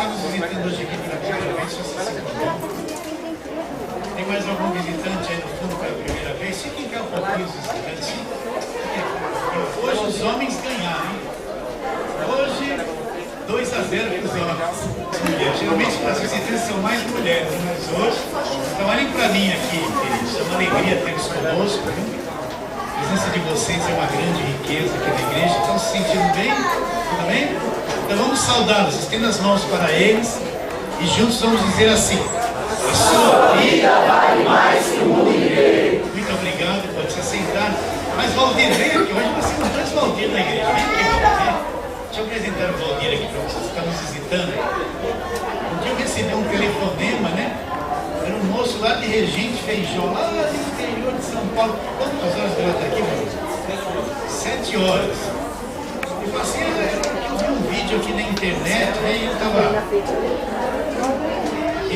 está nos visitando hoje aqui pela primeira vez, faça esse convite. Tem mais algum visitante aí no fundo pela primeira vez? Fiquem cá um pouquinho os visitantes. Hoje os homens ganharam, hein? Hoje, 2-0 para os homens. Geralmente as visitantes são mais mulheres, mas hoje, então olhem para mim aqui, queridos. É uma alegria tê-los conosco, viu? A presença de vocês é uma grande riqueza aqui na igreja. Estão se sentindo bem? Tudo bem? Então vamos saudá-los, estenda as mãos para eles e juntos vamos dizer assim: a sua vida vale mais que o mundo inteiro. Muito obrigado, pode se sentar. Mas Valdir, vem aqui, hoje nós temos 2 Valdir na igreja. Vem aqui, Valdir. Deixa eu apresentar o Valdir aqui para vocês que estão nos visitando. Um dia eu recebi um telefonema, né? Era um moço lá de Regente Feijó, lá do interior de São Paulo. Quantas horas deu até aqui, meu? 7 horas. Eu falei assim, eu vi um vídeo aqui na internet, né? E ele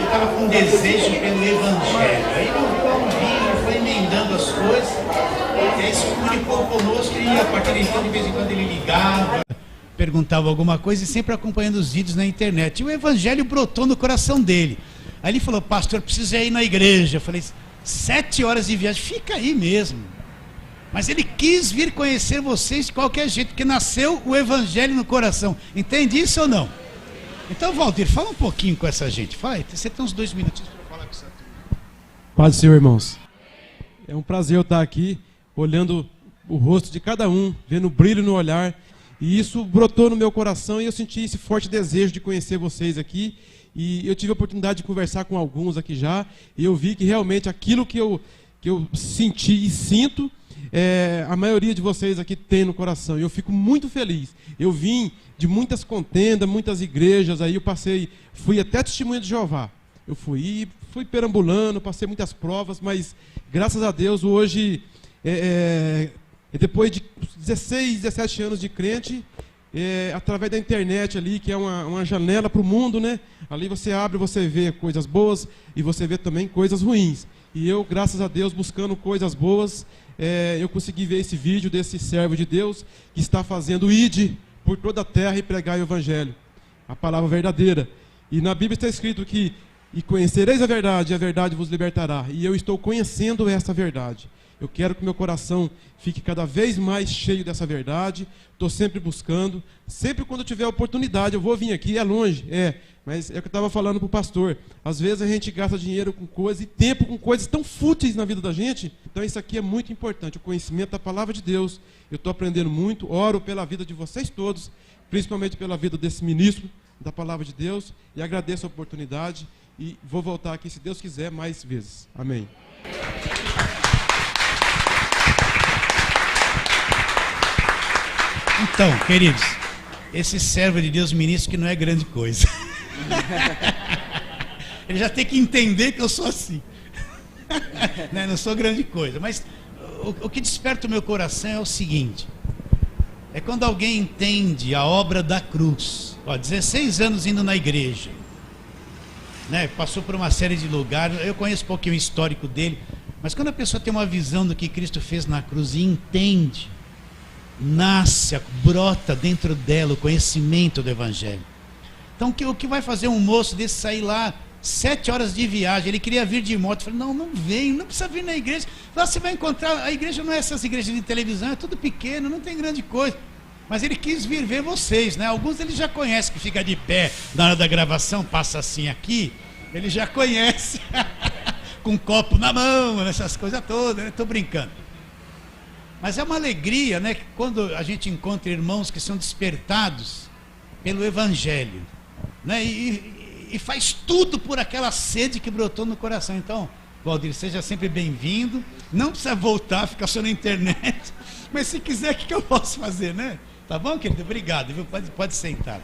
estava com desejo pelo Evangelho. Aí ele ouviu um vídeo, foi emendando as coisas, e aí se comunicou conosco e a partir de então, de vez em quando ele ligava, perguntava alguma coisa e sempre acompanhando os vídeos na internet. E o Evangelho brotou no coração dele. Aí ele falou: pastor, preciso ir na igreja. Eu falei: 7 horas de viagem, fica aí mesmo. Mas ele quis vir conhecer vocês de qualquer jeito, porque nasceu o Evangelho no coração. Entende isso ou não? Então, Valdir, fala um pouquinho com essa gente. Vai, você tem uns 2 minutinhos para falar com essa turma. Paz do Senhor, irmãos. É um prazer eu estar aqui, olhando o rosto de cada um, vendo o brilho no olhar. E isso brotou no meu coração e eu senti esse forte desejo de conhecer vocês aqui. E eu tive a oportunidade de conversar com alguns aqui já. E eu vi que realmente aquilo que eu senti e sinto, a maioria de vocês aqui tem no coração. E eu fico muito feliz. Eu vim de muitas contendas, muitas igrejas. Aí eu fui até Testemunha de Jeová. Eu fui perambulando, passei muitas provas. Mas graças a Deus hoje, depois de 16, 17 anos de crente, através da internet ali, que é uma janela para o mundo, né? Ali você abre, você vê coisas boas e você vê também coisas ruins. E eu, graças a Deus, buscando coisas boas, eu consegui ver esse vídeo desse servo de Deus que está fazendo ide por toda a terra e pregar o Evangelho, a palavra verdadeira. E na Bíblia está escrito que: e conhecereis a verdade vos libertará. E eu estou conhecendo essa verdade. Eu quero que meu coração fique cada vez mais cheio dessa verdade. Estou sempre buscando. Sempre quando eu tiver oportunidade, eu vou vir aqui. É longe, mas é o que eu estava falando para o pastor. Às vezes a gente gasta dinheiro com coisas e tempo com coisas tão fúteis na vida da gente. Então isso aqui é muito importante. O conhecimento da palavra de Deus. Eu estou aprendendo muito. Oro pela vida de vocês todos, principalmente pela vida desse ministro da palavra de Deus. E agradeço a oportunidade. E vou voltar aqui, se Deus quiser, mais vezes. Amém. Então, queridos, esse servo de Deus ministro que não é grande coisa. Ele já tem que entender que eu sou assim. Não sou grande coisa. Mas o que desperta o meu coração é o seguinte: é quando alguém entende a obra da cruz. 16 anos indo na igreja, né? Passou por uma série de lugares. Eu conheço um pouquinho o histórico dele. Mas quando a pessoa tem uma visão do que Cristo fez na cruz e entende, nasce, brota dentro dela o conhecimento do Evangelho. Então o que vai fazer um moço desse sair lá 7 horas de viagem? Ele queria vir de moto. Eu falei: não vem, não precisa vir na igreja. Lá você vai encontrar, a igreja não é essas igrejas de televisão, é tudo pequeno, não tem grande coisa. Mas ele quis vir ver vocês, né? Alguns ele já conhece, que fica de pé na hora da gravação, passa assim aqui, ele já conhece, com um copo na mão, essas coisas todas, né? Estou brincando. Mas é uma alegria, né, que quando a gente encontra irmãos que são despertados pelo Evangelho, né, e faz tudo por aquela sede que brotou no coração. Então, Valdir, seja sempre bem-vindo. Não precisa voltar, ficar só na internet. Mas se quiser, o que eu posso fazer, né? Tá bom, querido? Obrigado, viu? Pode sentar.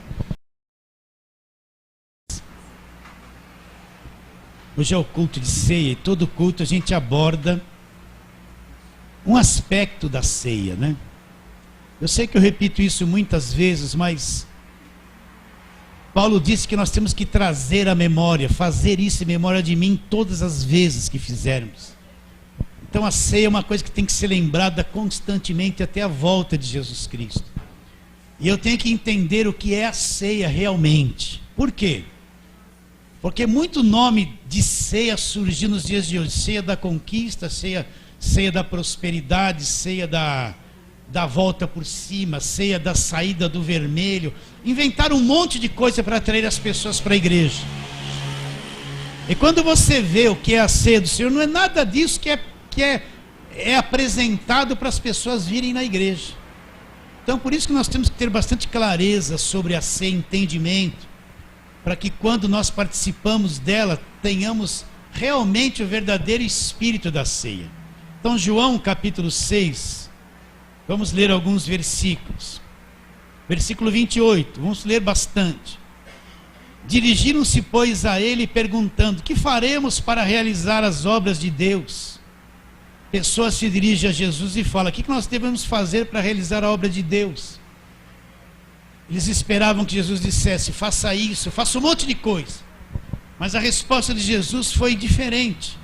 Hoje é o culto de ceia, e todo culto a gente aborda um aspecto da ceia, né? Eu sei que eu repito isso muitas vezes, mas Paulo disse que nós temos que trazer a memória, fazer isso em memória de mim todas as vezes que fizermos. Então a ceia é uma coisa que tem que ser lembrada constantemente até a volta de Jesus Cristo. E eu tenho que entender o que é a ceia realmente. Por quê? Porque muito nome de ceia surgiu nos dias de hoje. Ceia da conquista, ceia da prosperidade, ceia da volta por cima, ceia da saída do vermelho. Inventaram um monte de coisa para atrair as pessoas para a igreja. E quando você vê o que é a ceia do Senhor, não é nada disso que é apresentado para as pessoas virem na igreja. Então por isso que nós temos que ter bastante clareza sobre a ceia, entendimento, para que quando nós participamos dela, tenhamos realmente o verdadeiro espírito da ceia. Então João capítulo 6, vamos ler alguns versículos. Versículo 28, vamos ler bastante. Dirigiram-se, pois, a ele perguntando: que faremos para realizar as obras de Deus? Pessoas se dirigem a Jesus e falam: o que nós devemos fazer para realizar a obra de Deus? Eles esperavam que Jesus dissesse: faça isso, faça um monte de coisa. Mas a resposta de Jesus foi diferente.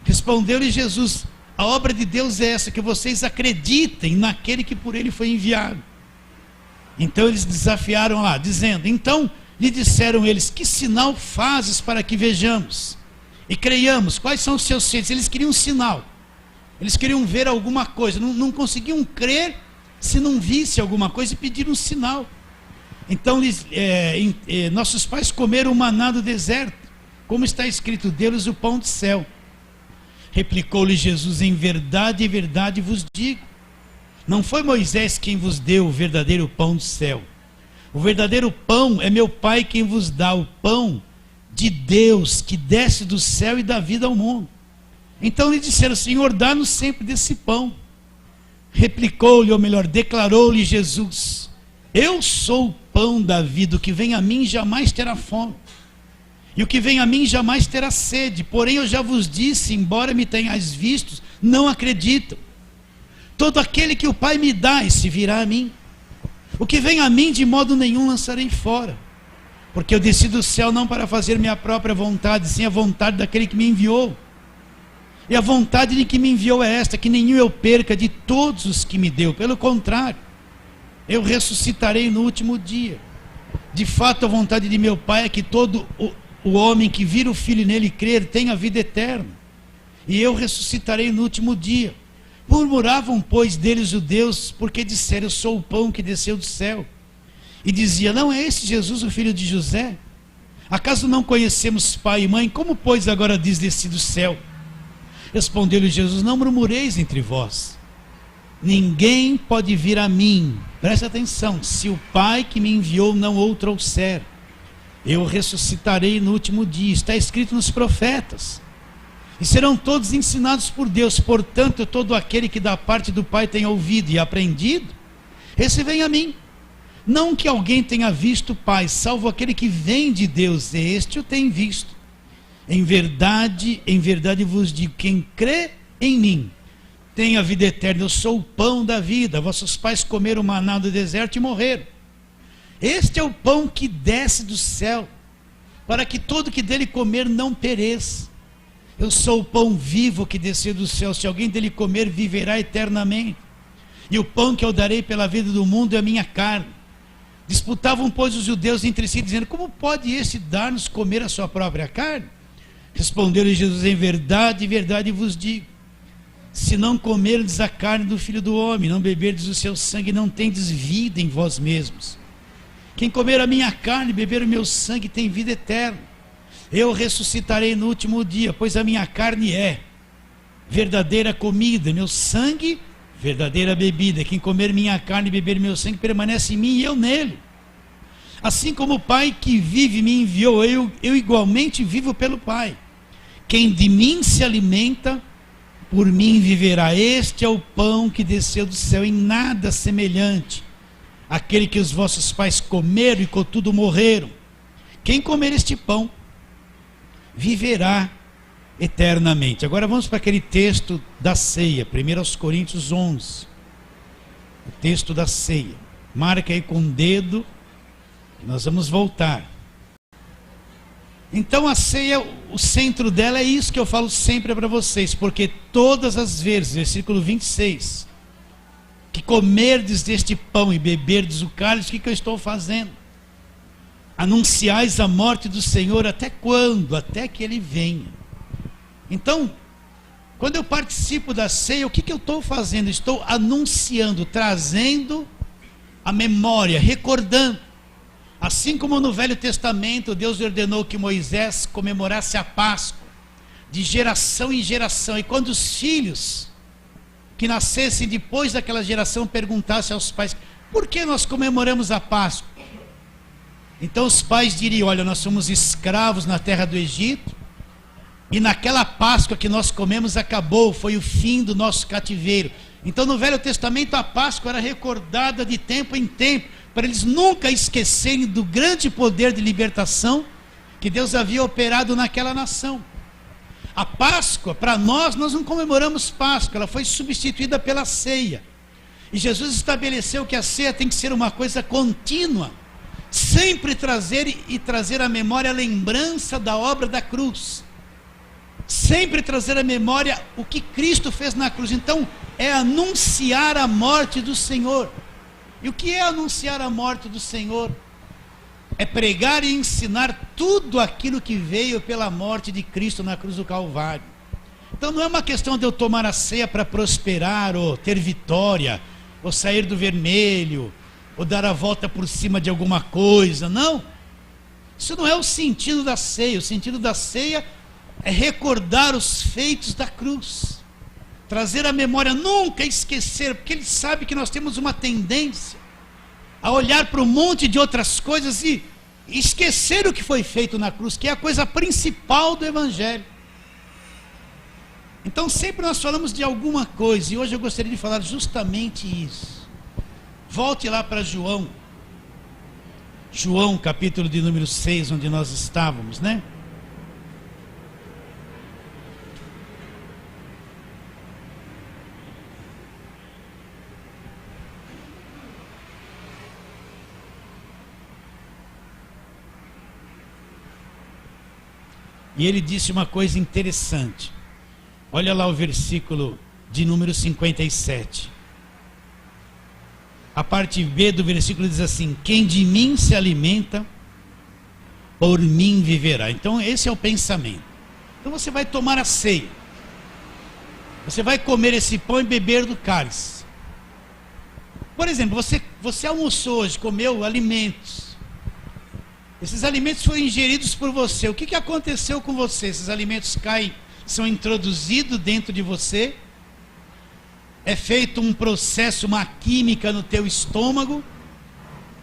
Respondeu-lhe Jesus: a obra de Deus é essa, que vocês acreditem naquele que por ele foi enviado. Então eles desafiaram lá, dizendo: então lhe disseram eles: que sinal fazes para que vejamos e creiamos? Quais são os seus feitos? Eles queriam um sinal, eles queriam ver alguma coisa, não conseguiam crer se não visse alguma coisa, e pediram um sinal. Então nossos pais comeram o maná do deserto, como está escrito: deu-lhes o pão do céu. Replicou-lhe Jesus: em verdade vos digo, não foi Moisés quem vos deu o verdadeiro pão do céu. O verdadeiro pão é meu Pai quem vos dá, o pão de Deus que desce do céu e dá vida ao mundo. Então lhe disseram: Senhor, dá-nos sempre desse pão. Replicou-lhe, ou melhor, declarou-lhe Jesus: eu sou o pão da vida, o que vem a mim jamais terá fome, e o que vem a mim jamais terá sede. Porém eu já vos disse, embora me tenhais vistos, não acreditam. Todo aquele que o Pai me dá, esse virá a mim. O que vem a mim, de modo nenhum lançarei fora. Porque eu desci do céu não para fazer minha própria vontade, sim a vontade daquele que me enviou. E a vontade de que me enviou é esta: que nenhum eu perca de todos os que me deu. Pelo contrário, eu ressuscitarei no último dia. De fato, a vontade de meu Pai é que todo o homem que vira o Filho nele crer tenha vida eterna. E eu ressuscitarei no último dia. Murmuravam, pois, deles judeus, porque disseram: eu sou o pão que desceu do céu. E dizia: não é esse Jesus o filho de José? Acaso não conhecemos pai e mãe? Como, pois, agora diz: desci do céu? Respondeu-lhe Jesus: não murmureis entre vós. Ninguém pode vir a mim, preste atenção, se o Pai que me enviou não o trouxer. Eu ressuscitarei no último dia. Está escrito nos profetas. E serão todos ensinados por Deus. Portanto, todo aquele que da parte do Pai tenha ouvido e aprendido, esse vem a mim. Não que alguém tenha visto o Pai, salvo aquele que vem de Deus, este o tem visto. Em verdade vos digo: quem crê em mim tem a vida eterna. Eu sou o pão da vida. Vossos pais comeram o maná do deserto e morreram. Este é o pão que desce do céu, para que todo que dele comer não pereça. Eu sou o pão vivo que desceu do céu. Se alguém dele comer, viverá eternamente. E o pão que eu darei pela vida do mundo é a minha carne. Disputavam, pois, os judeus entre si, dizendo: como pode este dar-nos comer a sua própria carne? Respondeu-lhe Jesus: em verdade vos digo, se não comerdes a carne do Filho do Homem, não beberdes o seu sangue, não tendes vida em vós mesmos. Quem comer a minha carne e beber o meu sangue tem vida eterna. Eu ressuscitarei no último dia, pois a minha carne é verdadeira comida, meu sangue verdadeira bebida. Quem comer minha carne e beber meu sangue permanece em mim e eu nele. Assim como o Pai que vive me enviou, eu igualmente vivo pelo Pai. Quem de mim se alimenta, por mim viverá. Este é o pão que desceu do céu, em nada semelhante àquele que os vossos pais comeram e contudo morreram. Quem comer este pão viverá eternamente. Agora vamos para aquele texto da ceia, 1 Coríntios 11. O texto da ceia. Marca aí com o dedo, nós vamos voltar. Então a ceia, o centro dela é isso que eu falo sempre para vocês, porque todas as vezes, versículo 26, que comerdes deste pão e beberdes o cálice, o que eu estou fazendo? anunciais a morte do Senhor até quando? Até que Ele venha. Então, quando eu participo da ceia, o que eu estou fazendo? Estou anunciando, trazendo a memória, recordando. Assim como no Velho Testamento, Deus ordenou que Moisés comemorasse a Páscoa, de geração em geração. E quando os filhos que nascessem depois daquela geração perguntassem aos pais: por que nós comemoramos a Páscoa? Então os pais diriam: olha, nós somos escravos na terra do Egito, e naquela Páscoa que nós comemos acabou, foi o fim do nosso cativeiro. Então no Velho Testamento a Páscoa era recordada de tempo em tempo, para eles nunca esquecerem do grande poder de libertação que Deus havia operado naquela nação. A Páscoa, para nós não comemoramos Páscoa, ela foi substituída pela ceia. E Jesus estabeleceu que a ceia tem que ser uma coisa contínua, sempre trazer à memória a lembrança da obra da cruz, sempre trazer à memória o que Cristo fez na cruz. Então é anunciar a morte do Senhor. E o que é anunciar a morte do Senhor? É pregar e ensinar tudo aquilo que veio pela morte de Cristo na cruz do Calvário. Então não é uma questão de eu tomar a ceia para prosperar, ou ter vitória, ou sair do vermelho, ou dar a volta por cima de alguma coisa. Não, isso não é o sentido da ceia. O sentido da ceia é recordar os feitos da cruz, trazer à memória, nunca esquecer, porque Ele sabe que nós temos uma tendência a olhar para um monte de outras coisas e esquecer o que foi feito na cruz, que é a coisa principal do Evangelho. Então sempre nós falamos de alguma coisa, e hoje eu gostaria de falar justamente isso. Volte lá para João, capítulo de número 6, onde nós estávamos, né? E ele disse uma coisa interessante. Olha lá o versículo de número 57. A parte B do versículo diz assim: quem de mim se alimenta, por mim viverá. Então esse é o pensamento. Então você vai tomar a ceia, você vai comer esse pão e beber do cálice. Por exemplo, você almoçou hoje, comeu alimentos. Esses alimentos foram ingeridos por você. O que aconteceu com você? Esses alimentos caem, são introduzidos dentro de você. É feito um processo, uma química no teu estômago.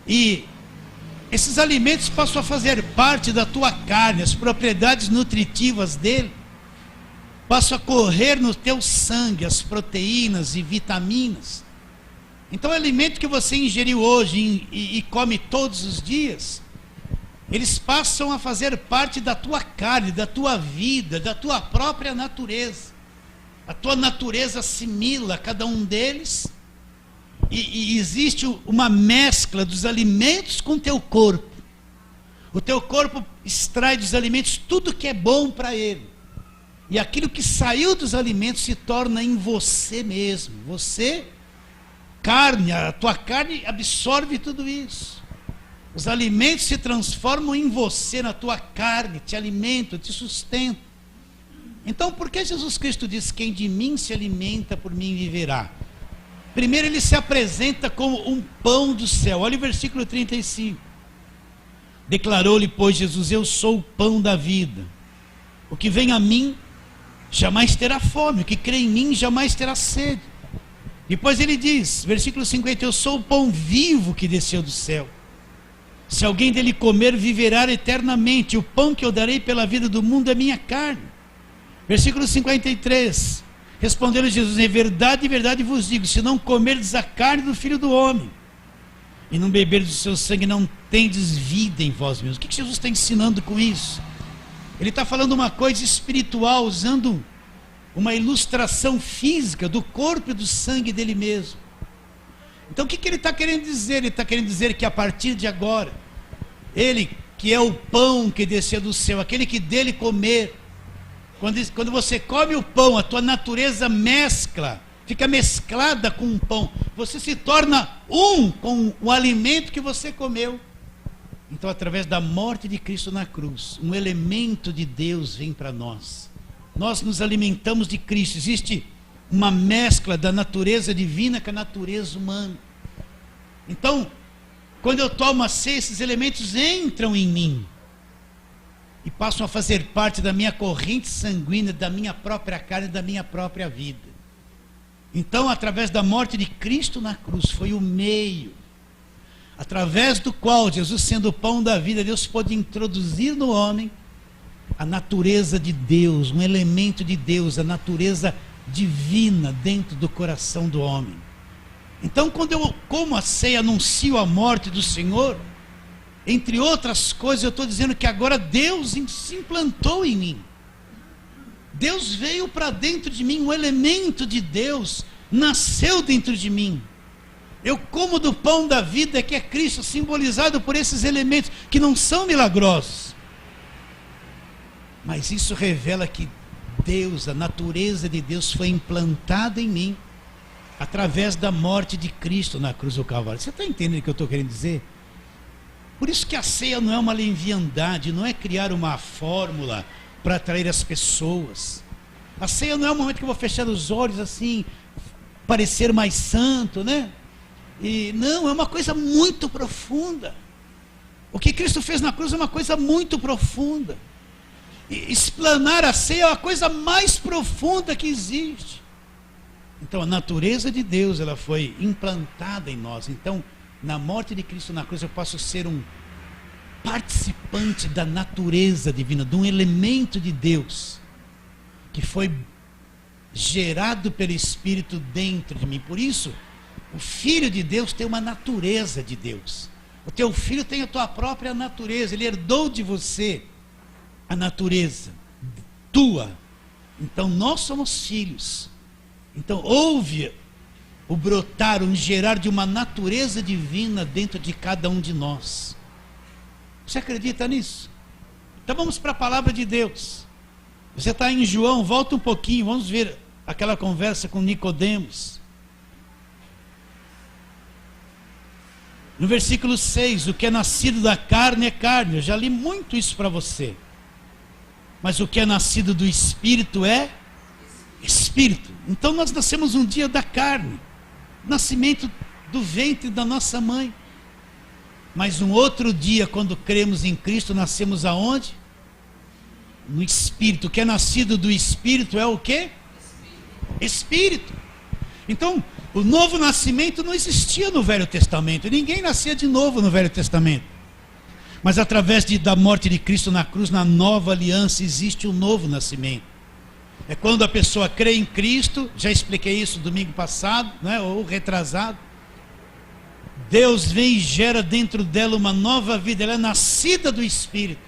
E esses alimentos passam a fazer parte da tua carne. As propriedades nutritivas dele passam a correr no teu sangue, as proteínas e vitaminas. Então o alimento que você ingeriu hoje e come todos os dias, eles passam a fazer parte da tua carne, da tua vida, da tua própria natureza. A tua natureza assimila cada um deles, e existe uma mescla dos alimentos com o teu corpo. O teu corpo extrai dos alimentos tudo que é bom para ele, e aquilo que saiu dos alimentos se torna em você mesmo. Você, carne, a tua carne absorve tudo isso. Os alimentos se transformam em você, na tua carne, te alimentam, te sustentam. Então, por que Jesus Cristo diz: quem de mim se alimenta, por mim viverá? Primeiro, ele se apresenta como um pão do céu. Olha o versículo 35. Declarou-lhe, pois, Jesus: eu sou o pão da vida. O que vem a mim jamais terá fome, o que crê em mim jamais terá sede. Depois ele diz, versículo 50, eu sou o pão vivo que desceu do céu. Se alguém dele comer, viverá eternamente. O pão que eu darei pela vida do mundo é minha carne. Versículo 53. Respondeu-lhe Jesus: em verdade vos digo, se não comerdes a carne do Filho do Homem, e não beberdes o seu sangue, não tendes vida em vós mesmos. O que Jesus está ensinando com isso? Ele está falando uma coisa espiritual, usando uma ilustração física do corpo e do sangue dele mesmo. Então o que ele está querendo dizer? Ele está querendo dizer que a partir de agora, ele que é o pão que desceu do céu, aquele que dele comer, quando você come o pão, a tua natureza fica mesclada com o pão, você se torna um com o alimento que você comeu. Então, através da morte de Cristo na cruz, um elemento de Deus vem para nós. Nós nos alimentamos de Cristo. Existe uma mescla da natureza divina com a natureza humana. Então, quando eu tomo a ceia, esses elementos entram em mim e passam a fazer parte da minha corrente sanguínea, da minha própria carne, da minha própria vida. Então, através da morte de Cristo na cruz, foi o meio através do qual Jesus, sendo o pão da vida, Deus pôde introduzir no homem a natureza de Deus, um elemento de Deus, a natureza divina dentro do coração do homem. Então, quando eu como a ceia, anuncio a morte do Senhor, entre outras coisas, eu estou dizendo que agora Deus se implantou em mim. Deus veio para dentro de mim, um elemento de Deus nasceu dentro de mim. Eu como do pão da vida, que é Cristo, simbolizado por esses elementos que não são milagrosos. Mas isso revela que Deus, a natureza de Deus foi implantada em mim através da morte de Cristo na cruz do Calvário. Você está entendendo o que eu estou querendo dizer? Por isso que a ceia não é uma leviandade, não é criar uma fórmula para atrair as pessoas. A ceia não é um momento que eu vou fechar os olhos assim, parecer mais santo, né? E não, é uma coisa muito profunda. O que Cristo fez na cruz é uma coisa muito profunda. E explanar a ceia é a coisa mais profunda que existe. Então a natureza de Deus, ela foi implantada em nós. Então, na morte de Cristo na cruz, eu posso ser um participante da natureza divina, de um elemento de Deus que foi gerado pelo Espírito dentro de mim. Por isso, o Filho de Deus tem uma natureza de Deus. O teu filho tem a tua própria natureza. Ele herdou de você a natureza tua. Então nós somos filhos. Então houve o brotar, o gerar de uma natureza divina dentro de cada um de nós. Você acredita nisso? Então vamos para a palavra de Deus. Você está em João, volta um pouquinho, vamos ver aquela conversa com Nicodemos. No versículo 6, o que é nascido da carne é carne. Eu já li muito isso para você. Mas o que é nascido do Espírito é Espírito. Então nós nascemos um dia da carne, nascimento do ventre da nossa mãe. Mas um outro dia, quando cremos em Cristo, nascemos aonde? No Espírito. O que é nascido do Espírito é o quê? Espírito. Então, o novo nascimento não existia no Velho Testamento. Ninguém nascia de novo no Velho Testamento. Mas através da morte de Cristo na cruz, na nova aliança, existe um novo nascimento. É quando a pessoa crê em Cristo, já expliquei isso domingo passado, né, ou retrasado. Deus vem e gera dentro dela uma nova vida, ela é nascida do Espírito.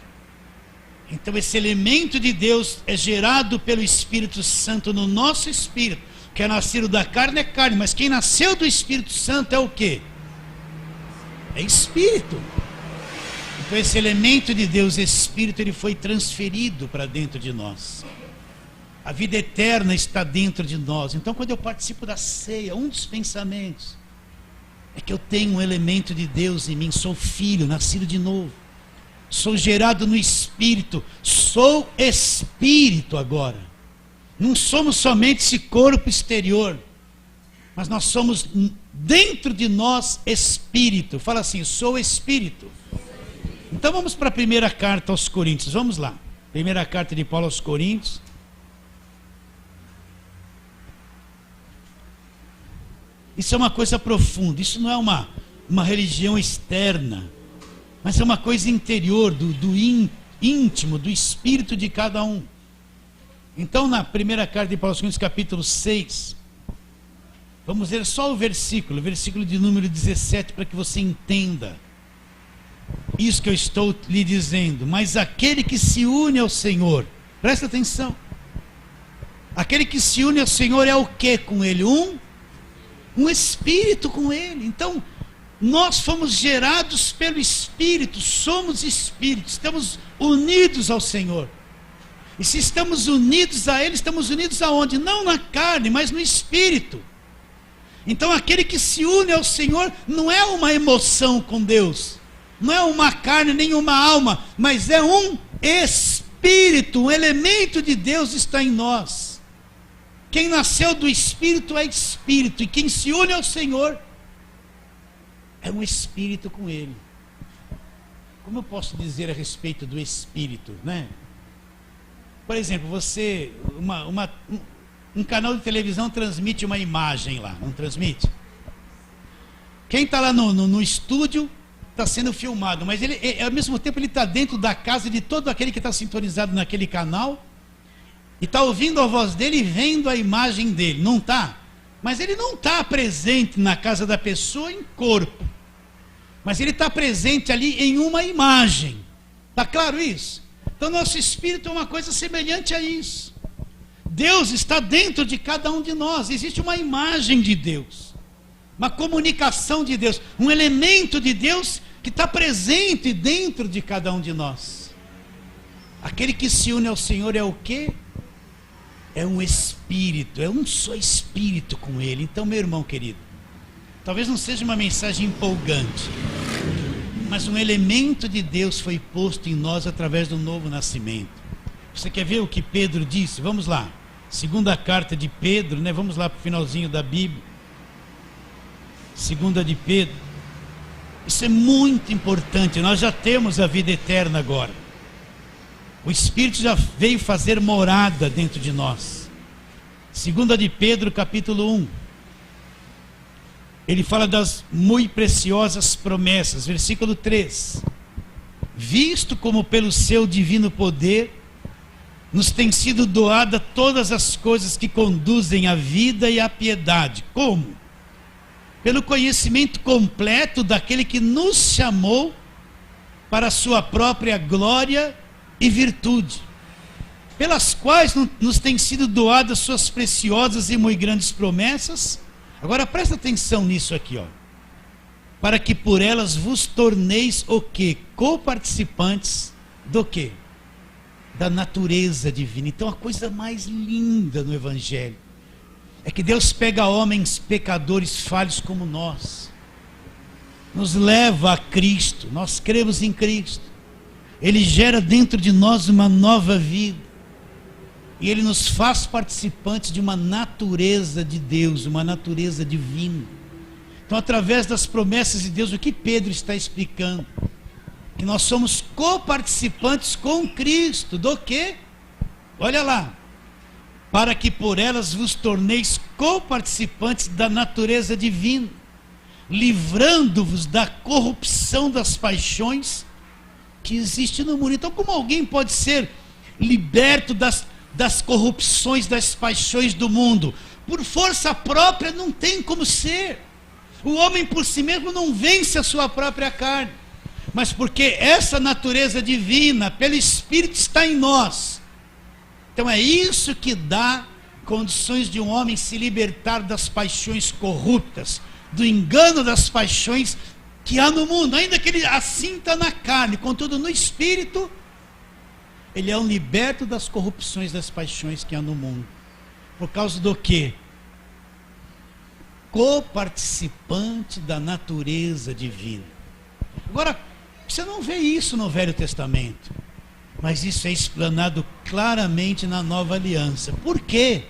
Então esse elemento de Deus é gerado pelo Espírito Santo no nosso espírito. Que é nascido da carne é carne, mas quem nasceu do Espírito Santo é o quê? É Espírito. Então esse elemento de Deus, Espírito, ele foi transferido para dentro de nós. A vida eterna está dentro de nós. Então quando eu participo da ceia, um dos pensamentos é que eu tenho um elemento de Deus em mim. Sou filho, nascido de novo. Sou gerado no Espírito. Sou Espírito agora. Não somos somente esse corpo exterior, mas nós somos dentro de nós Espírito. Fala assim, sou Espírito. Então vamos para a primeira carta aos Coríntios. Vamos lá. Primeira carta de Paulo aos Coríntios. Isso é uma coisa profunda. Isso não é uma religião externa, mas é uma coisa interior, do íntimo, do espírito de cada um. Então, na primeira carta de Paulo aos Coríntios, capítulo 6, vamos ver só o versículo de número 17, para que você entenda isso que eu estou lhe dizendo. Mas aquele que se une ao Senhor, presta atenção, aquele que se une ao Senhor é o que com Ele? Um espírito com Ele. Então, nós fomos gerados pelo Espírito, somos espíritos, estamos unidos ao Senhor. E se estamos unidos a Ele, estamos unidos aonde? Não na carne, mas no Espírito. Então aquele que se une ao Senhor não é uma emoção com Deus, não é uma carne nem uma alma, mas é um espírito, um elemento de Deus está em nós. Quem nasceu do Espírito é Espírito, e quem se une ao Senhor é um Espírito com Ele. Como eu posso dizer a respeito do Espírito, né? Por exemplo, você, um canal de televisão transmite uma imagem lá, não transmite? Quem está lá no estúdio está sendo filmado, mas ele, ao mesmo tempo ele está dentro da casa de todo aquele que está sintonizado naquele canal, e está ouvindo a voz dele e vendo a imagem dele, não está? Mas ele não está presente na casa da pessoa em corpo, mas ele está presente ali em uma imagem. Está claro isso? Então nosso espírito é uma coisa semelhante a isso. Deus está dentro de cada um de nós, existe uma imagem de Deus, uma comunicação de Deus, um elemento de Deus que está presente dentro de cada um de nós. Aquele que se une ao Senhor é o quê? É um espírito, é um só espírito com Ele. Então, meu irmão querido, talvez não seja uma mensagem empolgante, mas um elemento de Deus foi posto em nós através do novo nascimento. Você quer ver o que Pedro disse? Vamos lá, segunda carta de Pedro, né? Vamos lá para o finalzinho da Bíblia, segunda de Pedro. Isso é muito importante, nós já temos a vida eterna agora. O Espírito já veio fazer morada dentro de nós. Segunda de Pedro, capítulo 1. Ele fala das muito preciosas promessas, versículo 3. Visto como pelo seu divino poder nos tem sido doada todas as coisas que conduzem à vida e à piedade. Como? Pelo conhecimento completo daquele que nos chamou para a sua própria glória e virtude, pelas quais nos têm sido doadas suas preciosas e muito grandes promessas. Agora presta atenção nisso aqui, ó. Para que por elas vos torneis o quê? Coparticipantes do quê? Da natureza divina. Então a coisa mais linda no Evangelho é que Deus pega homens pecadores falhos como nós, nos leva a Cristo, nós cremos em Cristo, Ele gera dentro de nós uma nova vida, e Ele nos faz participantes de uma natureza de Deus, uma natureza divina. Então, através das promessas de Deus, o que Pedro está explicando? Que nós somos coparticipantes com Cristo, do quê? Olha lá, para que por elas vos torneis coparticipantes da natureza divina, livrando-vos da corrupção das paixões que existe no mundo. Então, como alguém pode ser liberto das corrupções, das paixões do mundo? Por força própria não tem como ser. O homem por si mesmo não vence a sua própria carne, mas porque essa natureza divina, pelo Espírito, está em nós. Então é isso que dá condições de um homem se libertar das paixões corruptas, do engano das paixões que há no mundo, ainda que ele assinta na carne, contudo no Espírito, ele é um liberto das corrupções das paixões que há no mundo. Por causa do quê? Coparticipante da natureza divina. Agora, você não vê isso no Velho Testamento, mas isso é explanado claramente na Nova Aliança. Por quê?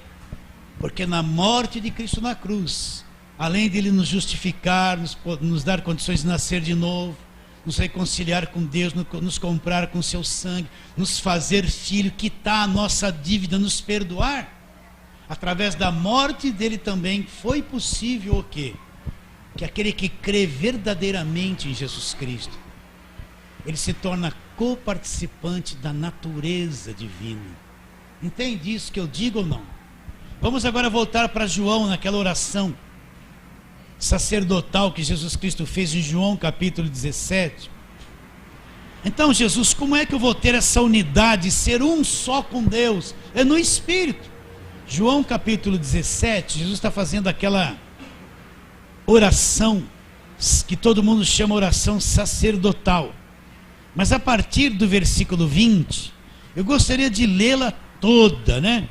Porque na morte de Cristo na cruz, além de Ele nos justificar, nos dar condições de nascer de novo, nos reconciliar com Deus, nos comprar com seu sangue, nos fazer filho, quitar a nossa dívida, nos perdoar, através da morte dele também foi possível o quê? Que aquele que crê verdadeiramente em Jesus Cristo, ele se torna coparticipante da natureza divina. Entende isso que eu digo ou não? Vamos agora voltar para João, naquela oração sacerdotal que Jesus Cristo fez em João capítulo 17. Então, Jesus, como é que eu vou ter essa unidade, ser um só com Deus? É no Espírito. João capítulo 17, Jesus está fazendo aquela oração que todo mundo chama oração sacerdotal. Mas a partir do versículo 20, eu gostaria de lê-la toda, né?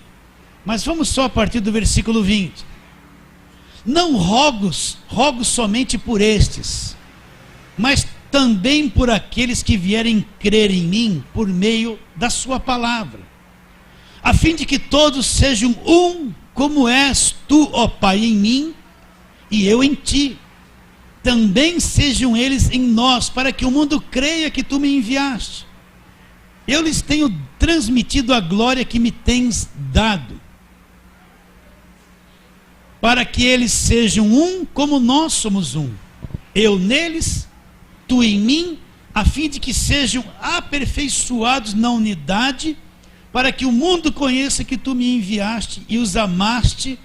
Mas vamos só a partir do versículo 20. Não rogo somente por estes, mas também por aqueles que vierem crer em mim por meio da sua palavra, a fim de que todos sejam um, como és tu, ó Pai, em mim e eu em ti. Também sejam eles em nós, para que o mundo creia que tu me enviaste. Eu lhes tenho transmitido a glória que me tens dado, para que eles sejam um como nós somos um. Eu neles, tu em mim, a fim de que sejam aperfeiçoados na unidade, para que o mundo conheça que tu me enviaste e os amaste,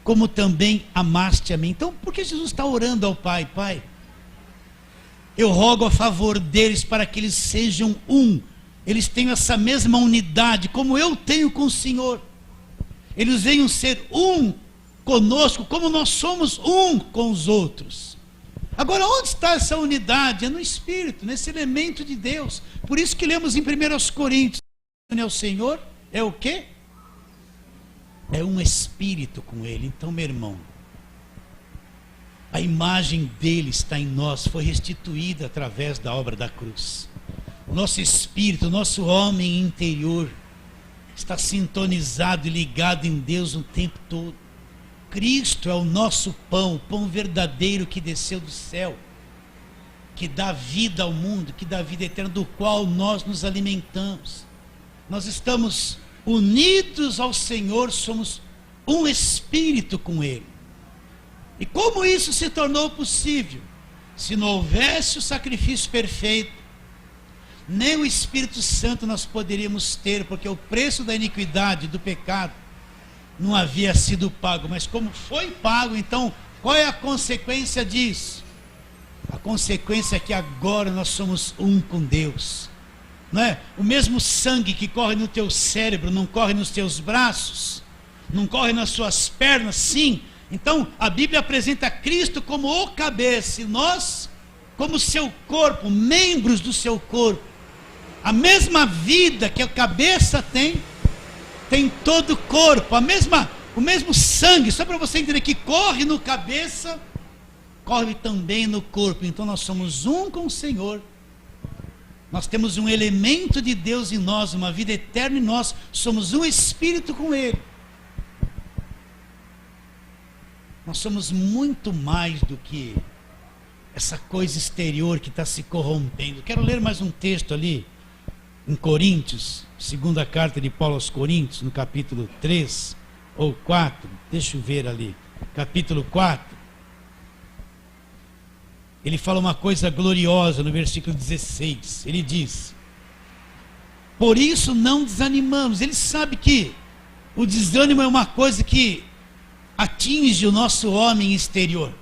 como também amaste a mim. Então, por que Jesus está orando ao Pai? Pai, eu rogo a favor deles para que eles sejam um. Eles tenham essa mesma unidade, como eu tenho com o Senhor. Eles venham ser um conosco, como nós somos um com os outros. Agora, onde está essa unidade? É no Espírito, nesse elemento de Deus. Por isso que lemos em 1 Coríntios, o Senhor é o quê? É um Espírito com Ele. Então, meu irmão, a imagem dele está em nós, foi restituída através da obra da cruz. O nosso espírito, o nosso homem interior está sintonizado e ligado em Deus o tempo todo. Cristo é o nosso pão, o pão verdadeiro que desceu do céu, que dá vida ao mundo, que dá vida eterna, do qual nós nos alimentamos. Nós estamos unidos ao Senhor, somos um espírito com Ele. E como isso se tornou possível? Se não houvesse o sacrifício perfeito, nem o Espírito Santo nós poderíamos ter, porque o preço da iniquidade, do pecado, não havia sido pago. Mas como foi pago, então, qual é a consequência disso? A consequência é que agora nós somos um com Deus. Não é? O mesmo sangue que corre no teu cérebro, não corre nos teus braços, não corre nas suas pernas, sim. Então, a Bíblia apresenta Cristo como o cabeça, e nós como seu corpo, membros do seu corpo. A mesma vida que a cabeça tem todo o corpo, o mesmo sangue, só para você entender que corre no cabeça, corre também no corpo. Então nós somos um com o Senhor, nós temos um elemento de Deus em nós, uma vida eterna em nós, somos um espírito com Ele. Nós somos muito mais do que essa coisa exterior que está se corrompendo. Quero ler mais um texto ali, em Coríntios, segunda carta de Paulo aos Coríntios, no capítulo 3 ou 4, deixa eu ver ali, capítulo 4, ele fala uma coisa gloriosa no versículo 16, ele diz: por isso não desanimamos. Ele sabe que o desânimo é uma coisa que atinge o nosso homem exterior.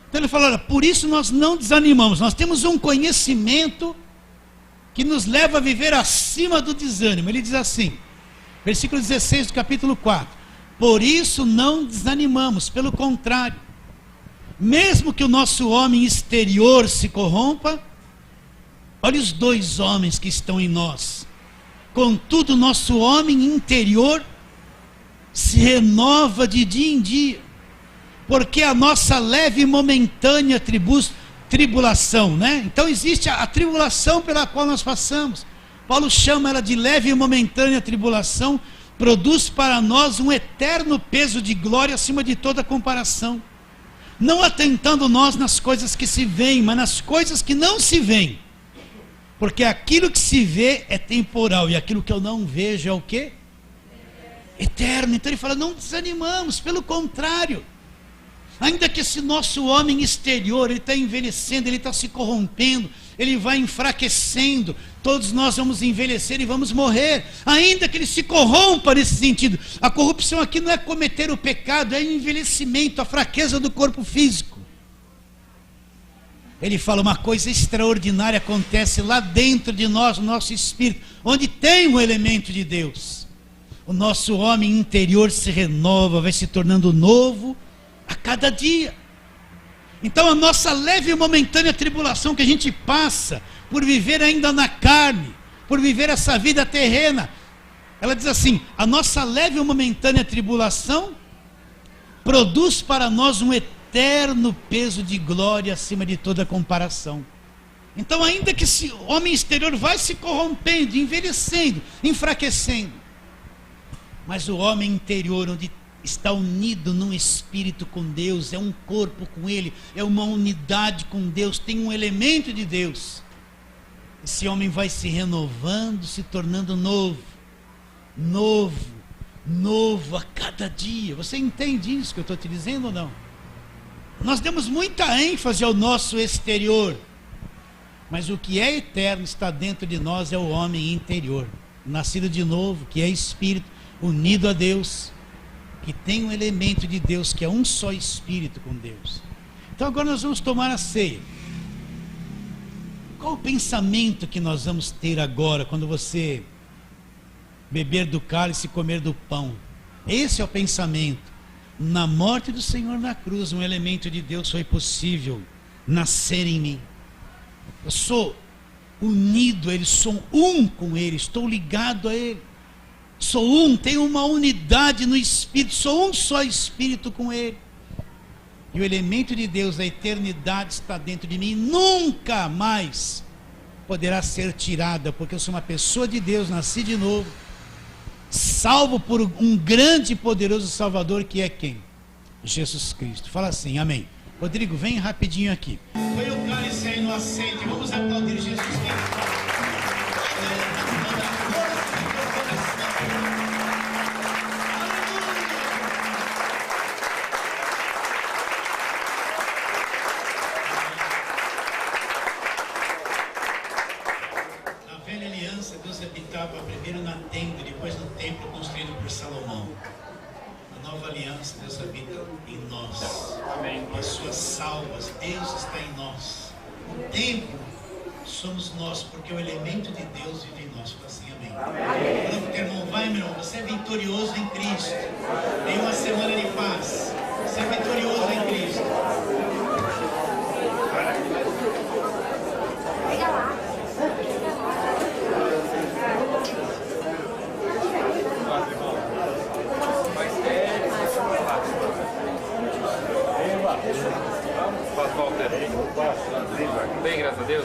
Então ele fala: olha, por isso nós não desanimamos, nós temos um conhecimento que nos leva a viver acima do desânimo. Ele diz assim, versículo 16 do capítulo 4: por isso não desanimamos, pelo contrário, mesmo que o nosso homem exterior se corrompa, olha os dois homens que estão em nós, contudo o nosso homem interior se renova de dia em dia, porque a nossa leve e momentânea tribulação, né? Então existe a tribulação pela qual nós passamos. Paulo chama ela de leve e momentânea tribulação, produz para nós um eterno peso de glória acima de toda comparação, não atentando nós nas coisas que se veem, mas nas coisas que não se veem, porque aquilo que se vê é temporal, e aquilo que eu não vejo é o quê? Eterno. Então ele fala: não desanimamos, pelo contrário, ainda que esse nosso homem exterior, ele está envelhecendo, ele está se corrompendo, ele vai enfraquecendo, todos nós vamos envelhecer e vamos morrer, ainda que ele se corrompa nesse sentido. A corrupção aqui não é cometer o pecado, é o envelhecimento, a fraqueza do corpo físico. Ele fala: uma coisa extraordinária acontece lá dentro de nós, no nosso espírito, onde tem um elemento de Deus. O nosso homem interior se renova, vai se tornando novo a cada dia. Então a nossa leve e momentânea tribulação que a gente passa por viver ainda na carne, por viver essa vida terrena, ela diz assim: a nossa leve e momentânea tribulação produz para nós um eterno peso de glória acima de toda comparação. Então, ainda que esse homem exterior vai se corrompendo, envelhecendo, enfraquecendo, mas o homem interior, onde está unido num espírito com Deus, é um corpo com Ele, é uma unidade com Deus, tem um elemento de Deus. Esse homem vai se renovando, se tornando novo, novo a cada dia. Você entende isso que eu estou te dizendo ou não? Nós demos muita ênfase ao nosso exterior, mas o que é eterno está dentro de nós, é o homem interior, nascido de novo, que é espírito, unido a Deus, que tem um elemento de Deus, que é um só espírito com Deus. Então agora nós vamos tomar a ceia. Qual o pensamento que nós vamos ter agora, quando você beber do cálice e comer do pão? Esse é o pensamento. Na morte do Senhor na cruz, um elemento de Deus foi possível nascer em mim. Eu sou unido a Ele, sou um com Ele, estou ligado a Ele. Sou um, tenho uma unidade no Espírito, sou um só Espírito com Ele. E o elemento de Deus, a eternidade está dentro de mim, nunca mais poderá ser tirada, porque eu sou uma pessoa de Deus, nasci de novo, salvo por um grande e poderoso Salvador, que é quem? Jesus Cristo. Fala assim, amém. Rodrigo, vem rapidinho aqui. Põe o cálice aí no assento e vamos aplaudir Jesus Cristo. Deus habitava primeiro na tenda, depois no templo construído por Salomão. Na nova aliança, Deus habita em nós. Amém. As suas salvas, Deus está em nós. O templo somos nós, porque o elemento de Deus vive em nós. Fala assim, amém. Amém. Falando, irmão, vai, meu irmão, você é vitorioso em Cristo. Tem uma semana de paz. Você é vitorioso em Cristo. Bem, graças a Deus.